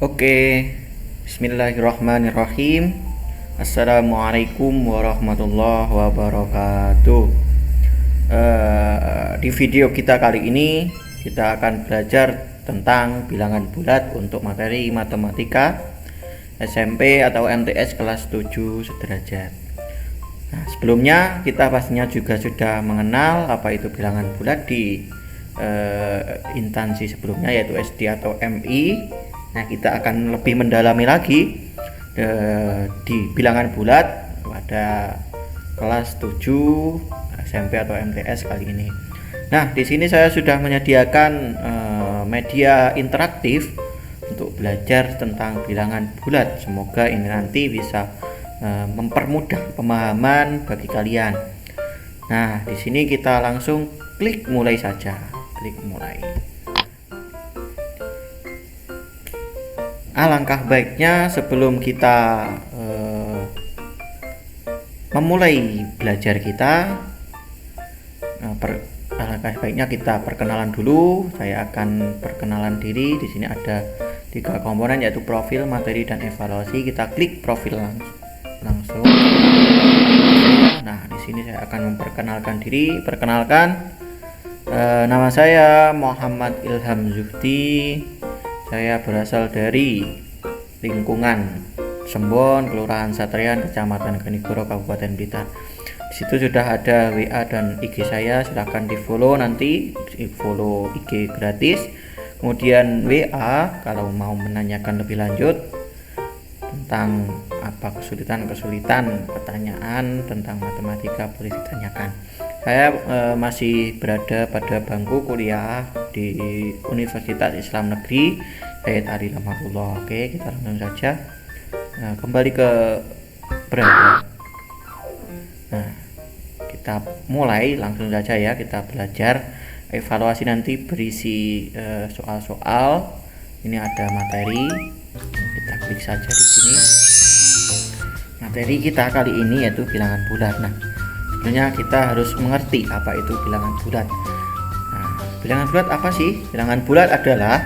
Oke, Bismillahirrahmanirrahim. Assalamualaikum warahmatullahi wabarakatuh. Di video kita kali ini kita akan belajar tentang bilangan bulat untuk materi matematika SMP atau MTS kelas 7 sederajat. Nah, sebelumnya kita pastinya juga sudah mengenal apa itu bilangan bulat di instansi sebelumnya, yaitu SD atau MI. Nah, kita akan lebih mendalami lagi di bilangan bulat pada kelas 7 SMP atau MTS kali ini. Nah, di sini saya sudah menyediakan media interaktif untuk belajar tentang bilangan bulat. Semoga ini nanti bisa mempermudah pemahaman bagi kalian. Nah, di sini kita langsung klik mulai saja. Klik mulai. Alangkah baiknya sebelum kita memulai belajar kita, alangkah baiknya kita perkenalan dulu. Saya akan perkenalan diri. Di sini ada 3 komponen, yaitu profil, materi, dan evaluasi. Kita klik profil langsung. Nah, di sini saya akan memperkenalkan diri. Perkenalkan, nama saya Muhammad Ilham Zuhdi. Saya berasal dari lingkungan Sembon, Kelurahan Satrian, Kecamatan Kenigoro, Kabupaten Blitar. Di situ sudah ada WA dan IG saya, silahkan di follow, nanti di follow IG gratis. Kemudian WA kalau mau menanyakan lebih lanjut tentang apa kesulitan, pertanyaan tentang matematika boleh ditanyakan. Saya masih berada pada bangku kuliah di Universitas Islam Negeri Syed Ali Lamarullah. Oke, kita langsung saja kembali ke beranda. Nah, kita mulai langsung saja ya, kita belajar. Evaluasi nanti berisi soal-soal. Ini ada materi, kita klik saja di sini. Materi kita kali ini yaitu bilangan bulat. Nah, sebenarnya kita harus mengerti apa itu bilangan bulat. Nah, bilangan bulat apa sih? Bilangan bulat adalah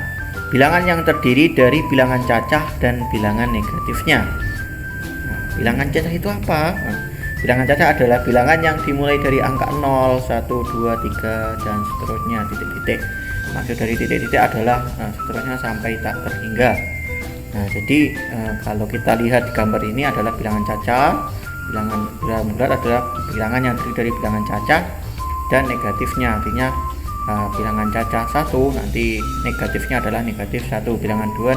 bilangan yang terdiri dari bilangan cacah dan bilangan negatifnya. Nah, bilangan cacah itu apa? Nah, bilangan cacah adalah bilangan yang dimulai dari angka 0, 1, 2, 3 dan seterusnya, titik-titik. Maksud dari titik-titik adalah seterusnya sampai tak terhingga. Nah, jadi kalau kita lihat di gambar ini adalah bilangan cacah. Bilangan bulat adalah bilangan yang terdiri dari bilangan cacah dan negatifnya, artinya bilangan cacah 1 nanti negatifnya adalah negatif 1, bilangan 2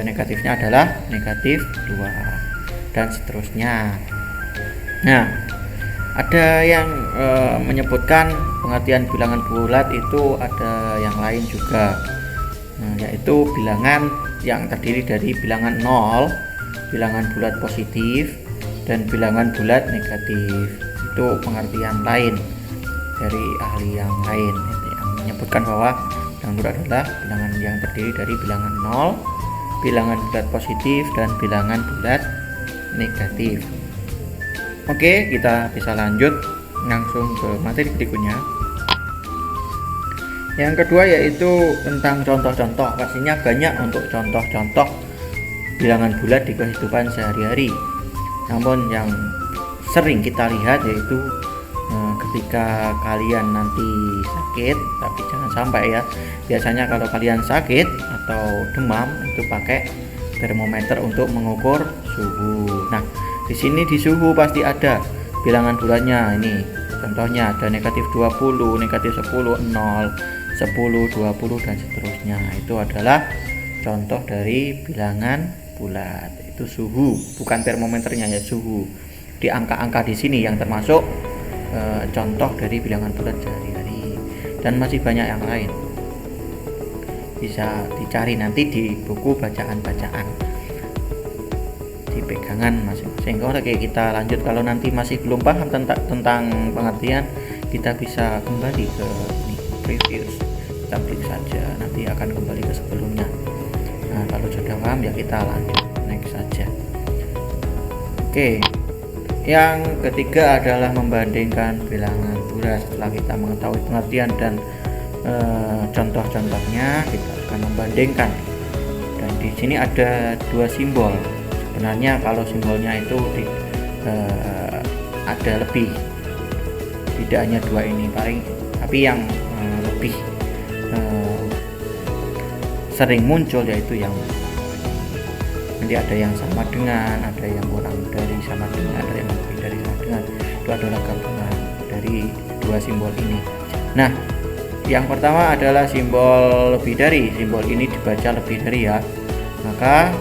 negatifnya adalah negatif 2 dan seterusnya. Nah, ada yang menyebutkan pengertian bilangan bulat itu ada yang lain juga, yaitu bilangan yang terdiri dari bilangan 0, bilangan bulat positif, dan bilangan bulat negatif. Itu pengertian lain dari ahli yang lain yang menyebutkan bahwa bilangan bulat adalah bilangan yang terdiri dari bilangan 0, bilangan bulat positif, dan bilangan bulat negatif. Oke, kita bisa lanjut langsung ke materi berikutnya. Yang kedua yaitu tentang contoh-contoh. Pastinya banyak untuk contoh-contoh bilangan bulat di kehidupan sehari-hari. Namun yang sering kita lihat yaitu ketika kalian nanti sakit, tapi jangan sampai ya. Biasanya kalau kalian sakit atau demam itu pakai termometer untuk mengukur suhu. Nah, di sini di suhu pasti ada bilangan bulatnya. Ini contohnya ada negatif 20, negatif 10, 0, 10, 20 dan seterusnya. Itu adalah contoh dari bilangan bulat. Itu suhu, bukan termometernya ya, suhu. Di angka-angka di sini yang termasuk contoh dari bilangan bulat sehari-hari, dan masih banyak yang lain. Bisa dicari nanti di buku bacaan-bacaan di pegangan masing-masing. Oke, kita lanjut. Kalau nanti masih belum paham tentang pengertian, kita bisa kembali ke ini, previous. Kita klik saja, nanti akan kembali ke sebelumnya. Nah, kalau sudah paham ya kita lanjut next saja. Oke, yang ketiga adalah membandingkan bilangan bulat. Setelah kita mengetahui pengertian dan contoh-contohnya, kita akan membandingkan. Dan di sini ada dua simbol. Sebenarnya kalau simbolnya itu ada lebih, tidak hanya dua ini paling, tapi yang lebih sering muncul yaitu yang nanti ada yang sama dengan, ada yang kurang dari sama dengan, ada yang lebih dari sama dengan. Itu adalah gabungan dari dua simbol ini. Nah, yang pertama adalah simbol lebih dari. Simbol ini dibaca lebih dari ya. Maka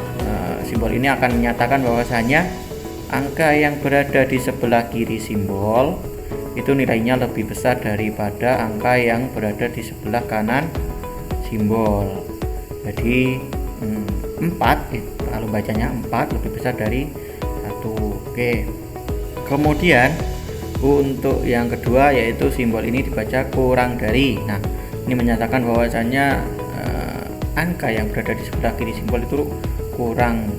simbol ini akan menyatakan bahwasanya angka yang berada di sebelah kiri simbol itu nilainya lebih besar daripada angka yang berada di sebelah kanan simbol. Jadi 4, kalau bacanya 4 lebih besar dari 1. Oke. Kemudian untuk yang kedua yaitu simbol ini dibaca kurang dari. Nah, ini menyatakan bahwasanya angka yang berada di sebelah kiri simbol itu kurang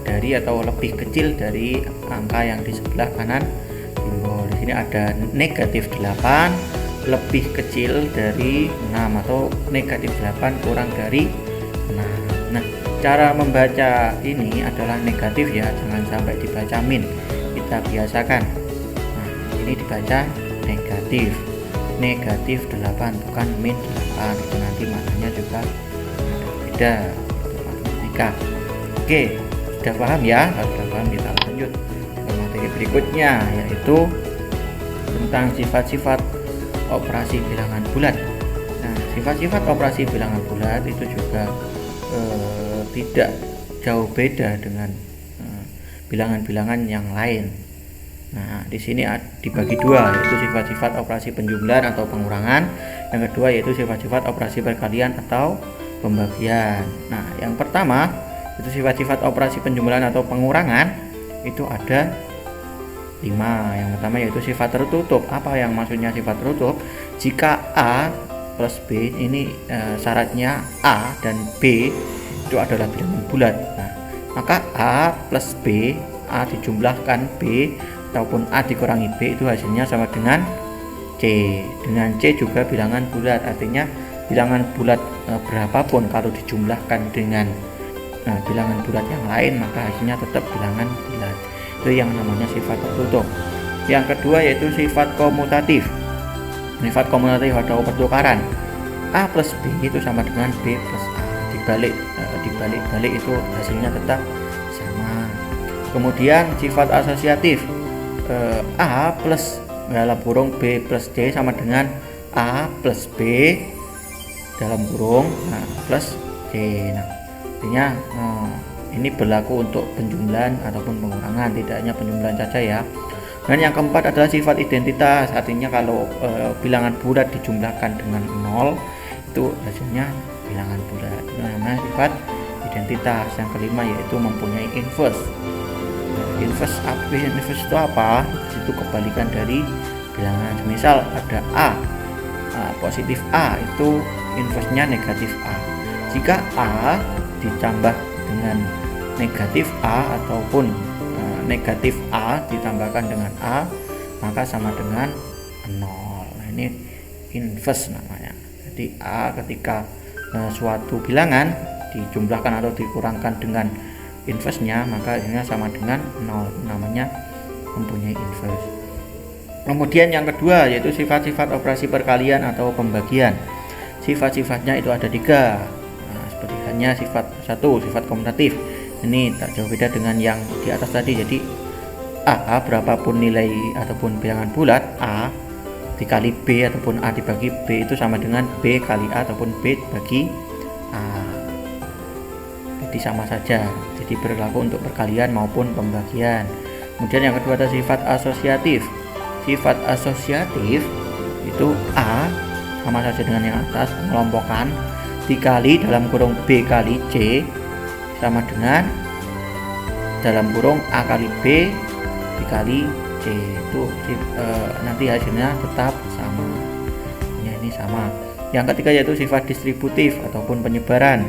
dari atau lebih kecil dari angka yang di sebelah kanan simbol. Di sini ada negatif 8 lebih kecil dari 6 atau negatif 8 kurang dari 6. Nah, cara membaca ini adalah negatif ya, jangan sampai dibaca min. Kita biasakan. Nah, ini dibaca negatif. Negatif 8 bukan min 8. Itu nanti maknanya juga beda. Itu matematika. Oke, sudah paham ya? Kalau sudah paham kita lanjut ke materi berikutnya, yaitu tentang sifat-sifat operasi bilangan bulat. Nah, sifat-sifat operasi bilangan bulat itu juga tidak jauh beda dengan bilangan-bilangan yang lain. Nah, di sini dibagi dua, yaitu sifat-sifat operasi penjumlahan atau pengurangan. Yang kedua yaitu sifat-sifat operasi perkalian atau pembagian. Nah, yang pertama itu sifat-sifat operasi penjumlahan atau pengurangan itu ada 5. Yang pertama yaitu sifat tertutup. Apa yang maksudnya sifat tertutup? Jika A plus B ini syaratnya A dan B itu adalah bilangan bulat. Nah, maka A plus B, A dijumlahkan B ataupun A dikurangi B itu hasilnya sama dengan C. Dengan C juga bilangan bulat. Artinya bilangan bulat berapapun kalau dijumlahkan dengan bilangan bulat yang lain maka hasilnya tetap bilangan bulat. Itu yang namanya sifat tertutup. Yang kedua yaitu sifat komutatif. Sifat komutatif atau pertukaran. A plus B itu sama dengan B plus A. Dibalik itu hasilnya tetap sama. Kemudian sifat asosiatif. A plus dalam kurung B plus C sama dengan A plus B dalam kurung plus C. Nah, artinya ini berlaku untuk penjumlahan ataupun pengurangan, tidak hanya penjumlahan saja ya. Dan yang keempat adalah sifat identitas. Artinya kalau bilangan bulat dijumlahkan dengan 0 itu hasilnya bilangan bulat. Itu namanya sifat identitas. Yang kelima yaitu mempunyai inverse. Inverse itu apa? Itu kebalikan dari bilangan. Misal ada A positif A itu inverse-nya negatif A. Jika A ditambah dengan negatif A ataupun negatif A ditambahkan dengan A maka sama dengan 0. Nah, ini inverse namanya. Jadi A ketika suatu bilangan dijumlahkan atau dikurangkan dengan inverse-nya maka hasilnya sama dengan 0. Namanya mempunyai inverse. Kemudian yang kedua yaitu sifat-sifat operasi perkalian atau pembagian. Sifat-sifatnya itu ada 3. Seperti hanya sifat 1, sifat komutatif. Ini tak jauh beda dengan yang di atas tadi. Jadi A berapapun nilai ataupun bilangan bulat, A dikali B ataupun A dibagi B itu sama dengan B kali A ataupun B bagi A. Jadi sama saja. Jadi berlaku untuk perkalian maupun pembagian. Kemudian yang kedua ada sifat asosiatif. Sifat asosiatif itu A sama saja dengan yang atas, mengelompokkan dikali dalam kurung B kali C sama dengan dalam kurung A kali B dikali C. Itu nanti hasilnya tetap sama ya, ini sama. Yang ketiga yaitu sifat distributif ataupun penyebaran.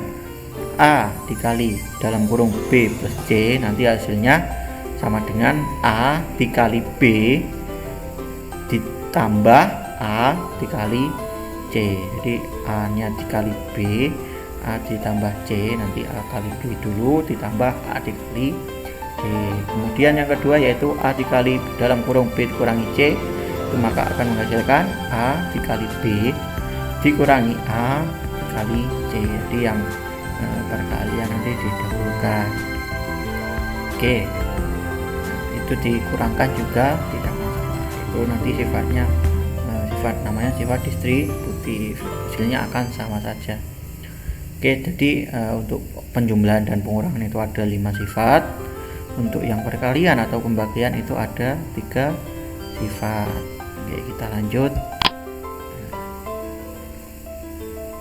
A dikali dalam kurung B plus C nanti hasilnya sama dengan A dikali B ditambah A dikali C. Jadi A nya dikali B A ditambah C, nanti A kali B dulu ditambah A dikali D. Kemudian yang kedua yaitu A dikali dalam kurung B dikurangi C, itu maka akan menghasilkan A dikali B dikurangi A dikali C. Jadi yang perkalian nanti didahulukan. Oke, itu dikurangkan juga tidak masalah, itu nanti sifatnya namanya sifat distributif, hasilnya akan sama saja. Oke, jadi untuk penjumlahan dan pengurangan itu ada 5 sifat. Untuk yang perkalian atau pembagian itu ada 3 sifat. Oke, kita lanjut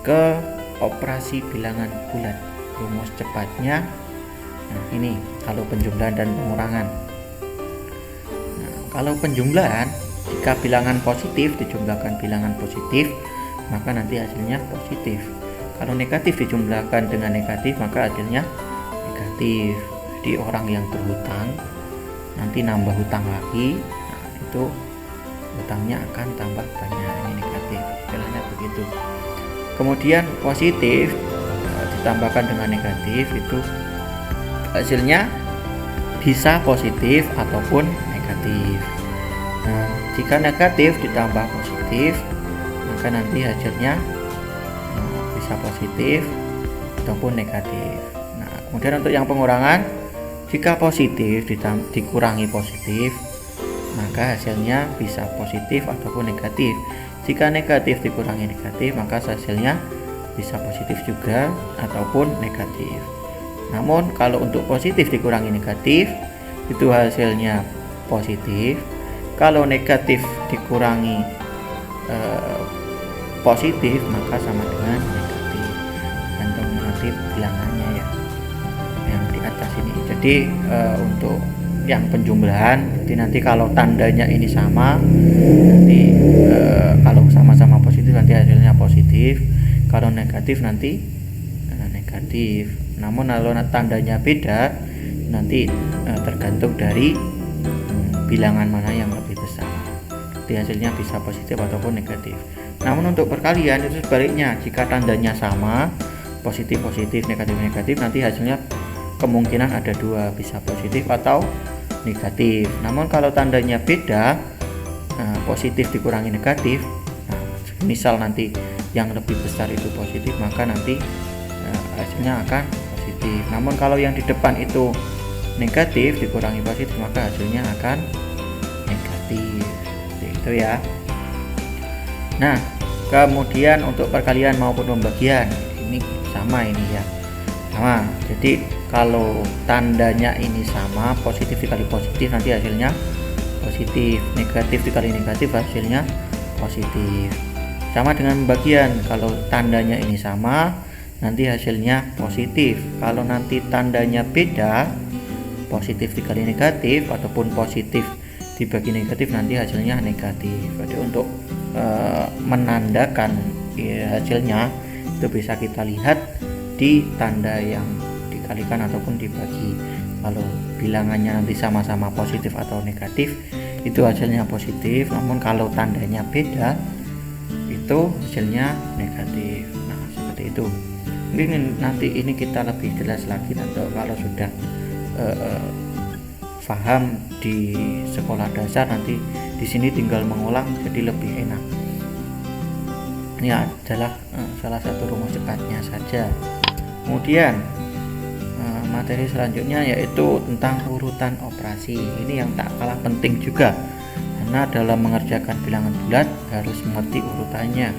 ke operasi bilangan bulat. Rumus cepatnya, nah ini kalau penjumlahan dan pengurangan. Nah, kalau penjumlahan, jika bilangan positif dijumlahkan bilangan positif, maka nanti hasilnya positif. Kalau negatif dijumlahkan dengan negatif, maka hasilnya negatif. Jadi orang yang berhutang nanti nambah hutang lagi, nah itu hutangnya akan tambah banyak, ini negatif, istilahnya begitu. Kemudian positif ditambahkan dengan negatif, itu hasilnya bisa positif ataupun negatif. Nah, jika negatif ditambah positif, maka nanti hasilnya bisa positif ataupun negatif. Nah, kemudian untuk yang pengurangan, jika positif dikurangi positif, maka hasilnya bisa positif ataupun negatif. Jika negatif dikurangi negatif, maka hasilnya bisa positif juga ataupun negatif. Namun kalau untuk positif dikurangi negatif, itu hasilnya positif. Kalau negatif dikurangi positif, maka sama dengan negatif. Gantung nanti bilangannya ya, yang di atas ini. Jadi untuk yang penjumlahan, jadi nanti kalau tandanya ini sama, nanti kalau sama-sama positif nanti hasilnya positif. Kalau negatif nanti negatif. Namun kalau tandanya beda, nanti tergantung dari bilangan mana yang lebih besar. Jadi hasilnya bisa positif ataupun negatif. Namun untuk perkalian itu sebaliknya, jika tandanya sama, positif positif, negatif negatif, nanti hasilnya kemungkinan ada 2, bisa positif atau negatif. Namun kalau tandanya beda, positif dikurangi negatif, misal nanti yang lebih besar itu positif, maka nanti hasilnya akan positif. Namun kalau yang di depan itu negatif dikurangi positif, maka hasilnya akan negatif. Itu ya. Nah, kemudian untuk perkalian maupun pembagian ini sama, ini ya sama. Jadi kalau tandanya ini sama, positif dikali positif nanti hasilnya positif, negatif dikali negatif hasilnya positif. Sama dengan pembagian, kalau tandanya ini sama nanti hasilnya positif. Kalau nanti tandanya beda, positif dikali negatif ataupun positif dibagi negatif, nanti hasilnya negatif. Jadi untuk menandakan hasilnya itu bisa kita lihat di tanda yang dikalikan ataupun dibagi. Kalau bilangannya nanti sama-sama positif atau negatif, itu hasilnya positif. Namun kalau tandanya beda, itu hasilnya negatif. Nah, seperti itu. Mungkin nanti ini kita lebih jelas lagi nanti kalau sudah paham di sekolah dasar, nanti di sini tinggal mengulang jadi lebih enak. Ini adalah salah satu rumus cepatnya saja. Kemudian materi selanjutnya yaitu tentang urutan operasi. Ini yang tak kalah penting juga, karena dalam mengerjakan bilangan bulat harus mengerti urutannya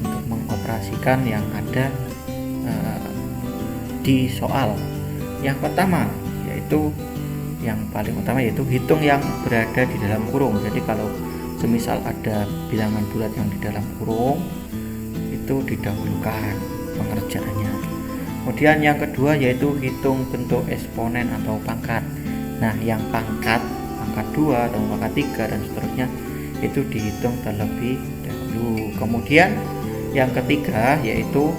untuk mengoperasikan yang ada di soal. Yang pertama yaitu yang paling utama yaitu hitung yang berada di dalam kurung. Jadi kalau semisal ada bilangan bulat yang di dalam kurung, itu didahulukan pengerjaannya. Kemudian yang kedua yaitu hitung bentuk eksponen atau pangkat. Nah, yang pangkat 2 atau pangkat 3 dan seterusnya itu dihitung terlebih dahulu. Kemudian yang ketiga yaitu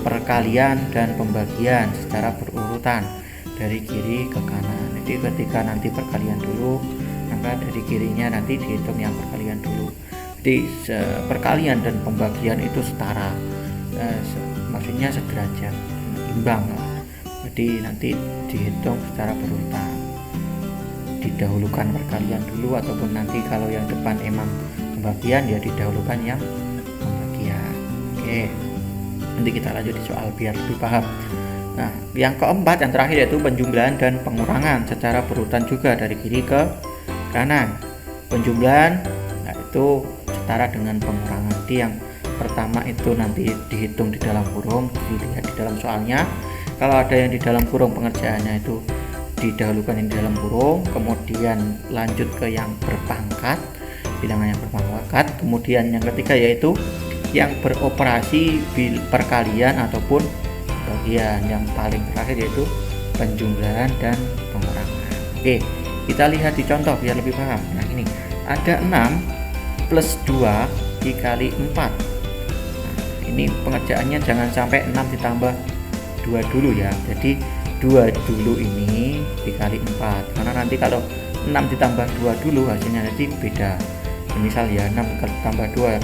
perkalian dan pembagian secara berurutan dari kiri ke kanan. Jadi ketika nanti perkalian dulu, maka dari kirinya nanti dihitung yang perkalian dulu. Jadi perkalian dan pembagian itu setara, maksudnya sederajat, imbang lah. Jadi nanti dihitung secara berurutan, didahulukan perkalian dulu, ataupun nanti kalau yang depan emang pembagian ya didahulukan yang pembagian. Oke, nanti kita lanjut di soal biar lebih paham. Nah, yang keempat, yang terakhir, yaitu penjumlahan dan pengurangan secara berurutan juga dari kiri ke kanan. Penjumlahan itu setara dengan pengurangan. Jadi yang pertama itu nanti dihitung di dalam kurung, dilihat di dalam soalnya. Kalau ada yang di dalam kurung, pengerjaannya itu didahulukan yang di dalam kurung, kemudian lanjut ke yang berpangkat, bilangan yang berpangkat. Kemudian yang ketiga yaitu yang beroperasi perkalian ataupun bagian. Yang paling terakhir yaitu penjumlahan dan pengurangan. Oke, kita lihat di contoh biar lebih paham. Nah, ini ada 6 plus 2 dikali 4. Nah, ini pengerjaannya jangan sampai 6 ditambah 2 dulu ya. Jadi 2 dulu ini dikali 4, karena nanti kalau 6 ditambah 2 dulu hasilnya nanti beda. Misal ya 6 tambah 2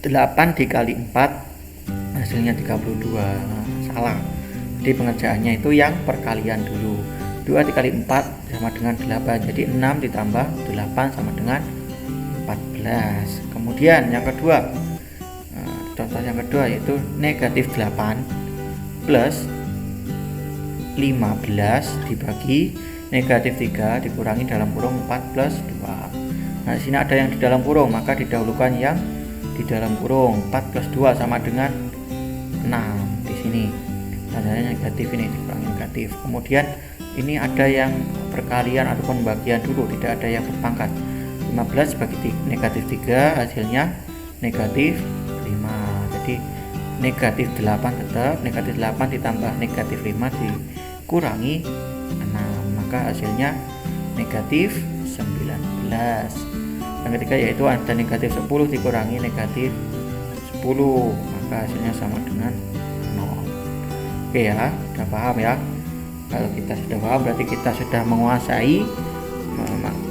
8 dikali 4 hasilnya 32. Salah. Jadi pengerjaannya itu yang perkalian dulu. 2 dikali 4 sama dengan 8, jadi 6 ditambah 8 sama dengan 14. Kemudian yang kedua, contoh yang kedua yaitu negatif 8 plus 15 dibagi negatif 3 dikurangi dalam kurung 4 plus 2. Nah, di sini ada yang di dalam kurung, maka didahulukan yang di dalam kurung. 4 plus 2 sama dengan 6. Di sini tandanya negatif, ini dikurangi negatif. Kemudian ini ada yang perkalian ataupun bagian dulu, tidak ada yang berpangkat. 15 bagi negatif 3 hasilnya negatif 5. Jadi negatif 8 tetap, negatif 8 ditambah negatif 5 dikurangi 6, maka hasilnya negatif 19. Yang ketiga yaitu ada negatif 10 dikurangi negatif 10, maka hasilnya sama dengan 0. Oke ya, sudah paham ya. Kalau kita sudah paham berarti kita sudah menguasai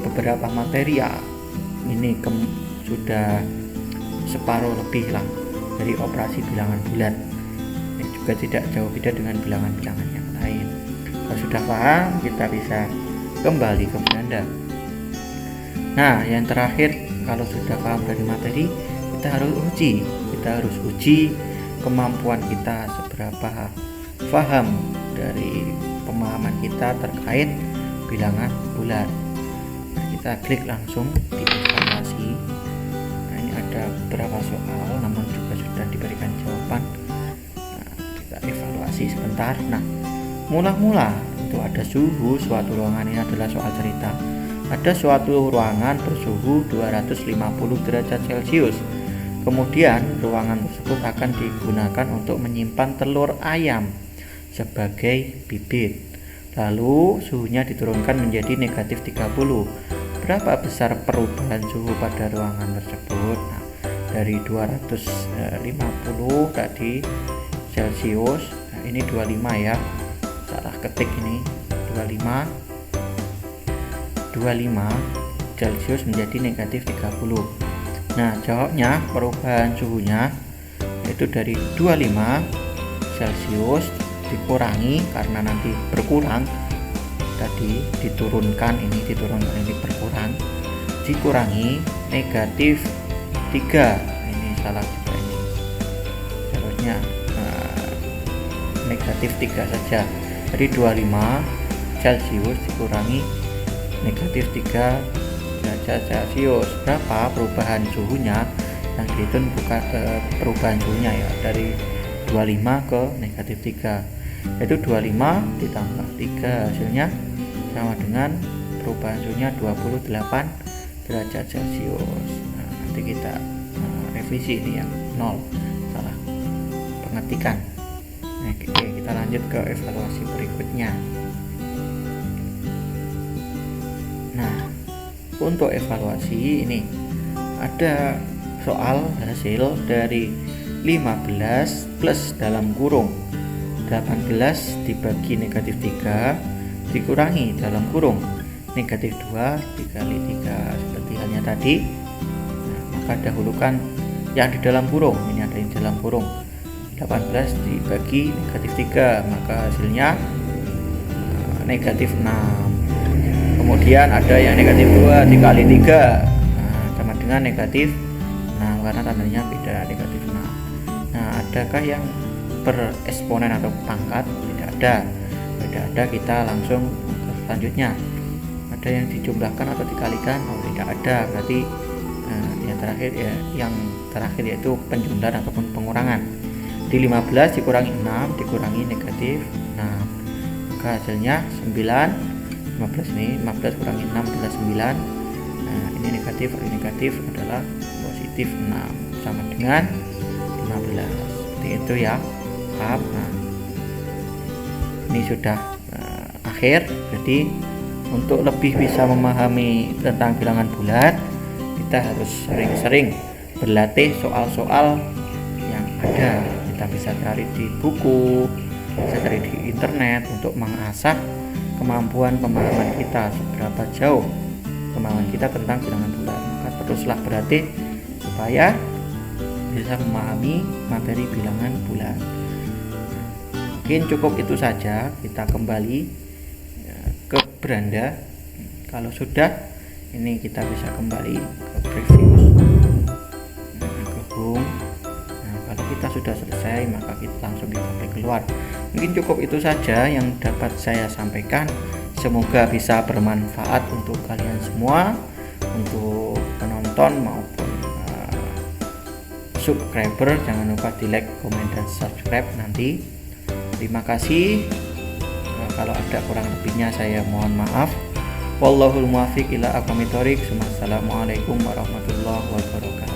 beberapa materi ya. Ini sudah separuh lebih lah dari operasi bilangan bulat. Ini juga tidak jauh beda dengan bilangan-bilangan yang lain. Kalau sudah paham, kita bisa kembali ke beranda. Nah, yang terakhir, kalau sudah paham dari materi, kita harus uji kemampuan kita seberapa paham dari pemahaman kita terkait bilangan bulat. Nah, kita klik langsung di evaluasi. Nah, ini ada beberapa soal, namun juga sudah diberikan jawaban. Nah, kita evaluasi sebentar. Nah, mula-mula itu ada suhu suatu ruangan. Ini adalah soal cerita. Ada suatu ruangan bersuhu 250 derajat Celcius. Kemudian ruangan tersebut akan digunakan untuk menyimpan telur ayam sebagai bibit. Lalu suhunya diturunkan menjadi negatif 30. Berapa besar perubahan suhu pada ruangan tersebut? Nah, dari 250 tadi Celcius, nah ini 25 ya, salah ketik ini, 25 Celcius menjadi negatif 30. Nah, jawabnya perubahan suhunya yaitu dari 25 Celcius dikurangi, karena nanti berkurang tadi, diturunkan ini berkurang, dikurangi negatif 3. Ini salah juga, ini seharusnya negatif 3 saja. Jadi 25 Celcius dikurangi negatif 3 derajat Celcius. Berapa perubahan suhunya? Yang dihitung bukan perubahan suhunya ya, dari 25 ke negatif 3, yaitu 25 ditambah 3 hasilnya sama dengan perubahan suhunya 28 derajat Celcius. Nah, nanti kita revisi ini yang 0, salah pengetikan. Nah, oke, kita lanjut ke evaluasi berikutnya. Nah, untuk evaluasi ini ada soal hasil dari 15 plus dalam kurung 18 dibagi negatif 3 dikurangi dalam kurung negatif 2 dikali 3 seperti halnya tadi. Nah, maka dahulukan yang di dalam kurung, ini ada yang di dalam kurung, 18 dibagi negatif 3, maka hasilnya negatif 6. Kemudian ada yang negatif 2 dikali 3, sama dengan negatif 6 karena tandanya beda, negatif 6. Nah, adakah yang bereksponen atau pangkat? Tidak ada. Tidak ada, kita langsung ke selanjutnya. Ada yang dijumlahkan atau dikalikan? Oh, tidak ada. Berarti yang terakhir yaitu penjumlahan ataupun pengurangan. Di 15 dikurangi 6 dikurangi negatif 6, maka hasilnya 9. 15 ini 15 kurangi 6 adalah 9. Nah, ini negatif, ini negatif adalah positif 6, sama dengan 15. Seperti itu ya. Paham? Nah, ini sudah akhir. Jadi untuk lebih bisa memahami tentang bilangan bulat, kita harus sering-sering berlatih soal-soal yang ada. Kita bisa cari di buku, bisa cari di internet untuk mengasah kemampuan pemahaman kita, seberapa jauh pemahaman kita tentang bilangan bulat. Maka teruslah berlatih supaya bisa memahami materi bilangan bulat. Mungkin cukup itu saja. Kita kembali ke beranda. Kalau sudah, ini kita bisa kembali ke preview, ke home. Nah, kalau kita sudah selesai, maka kita langsung kita keluar. Mungkin cukup itu saja yang dapat saya sampaikan. Semoga bisa bermanfaat untuk kalian semua, untuk penonton maupun subscriber. Jangan lupa di like, komen, dan subscribe nanti. Terima kasih. Kalau ada kurang lebihnya saya mohon maaf. Wallahul muwaffiq ila aqwamit thoriq. Wassalamualaikum warahmatullahi wabarakatuh.